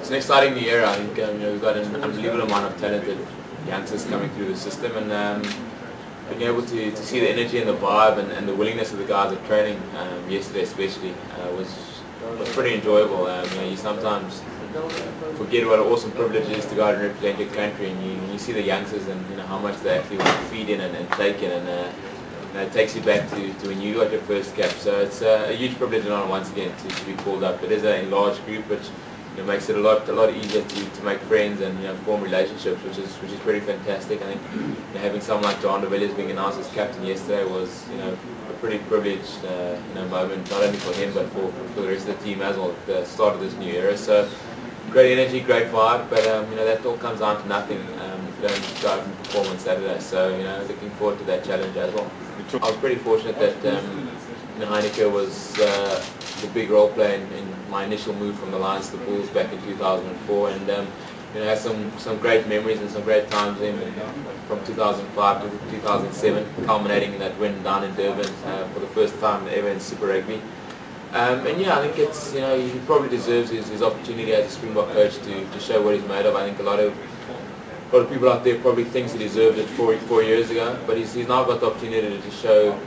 It's an exciting new era. I think we've got an unbelievable amount of talented youngsters coming through the system, and being able to see the energy and the vibe and the willingness of the guys at training yesterday especially was pretty enjoyable. You sometimes forget what an awesome privilege it is to go out and represent your country, and you see the youngsters and how much they actually want to feed in and take in, and it takes you back to when you got your first cap. So it's a huge privilege once again to be called up. It is a large group, which makes it a lot easier to make friends and form relationships, which is pretty fantastic. I think having someone like John de Villiers being announced as captain yesterday was a pretty privileged moment, not only for him but for the rest of the team as well at the start of this new era. So great energy, great vibe, but that all comes down to nothing if you don't go out and perform on Saturday. So looking forward to that challenge as well. I was pretty fortunate that Heyneke was the big role player in my initial move from the Lions to the Bulls back in 2004, and had some great memories and some great times from 2005 to 2007, culminating in that win down in Durban for the first time ever in Super Rugby. And yeah, I think it's he probably deserves his opportunity as a Springbok coach to show what he's made of. I think a lot of people out there probably thinks he deserved it 4 years ago, but he's now got the opportunity to show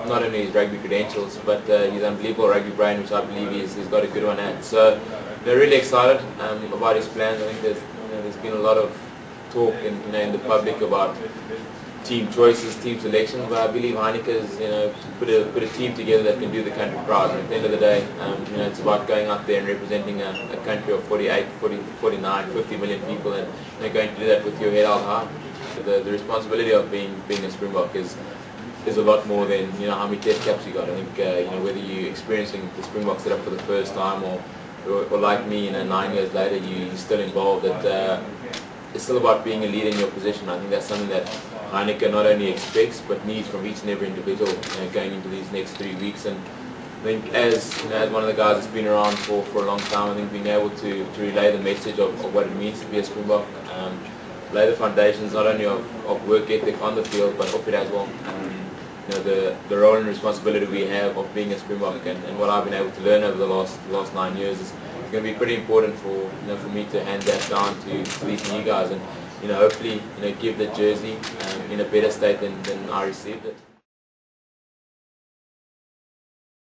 not only his rugby credentials but his unbelievable rugby brain, which I believe he's got a good one at. So they're really excited about his plans. I think there's been a lot of talk in the public about team choices, team selections, but I believe Heineke's put a team together that can do the country proud. And at the end of the day, it's about going out there and representing a country of 48, 40, 49, 50 million people, and going to do that with your head held high. The responsibility of being a Springbok is a lot more than how many test caps you got. I think whether you're experiencing the Springbok set up for the first time or like me, 9 years later, you're still involved. It's still about being a leader in your position. I think that's something that Heyneke not only expects but needs from each and every individual going into these next 3 weeks. And I think as one of the guys that's been around for a long time, I think being able to relay the message of what it means to be a Springbok, lay the foundations not only of work ethic on the field but off it as well. The role and responsibility we have of being a Springbok and what I've been able to learn over the last 9 years is going to be pretty important for me to hand that down to these new guys, and hopefully give the jersey in a better state than I received it.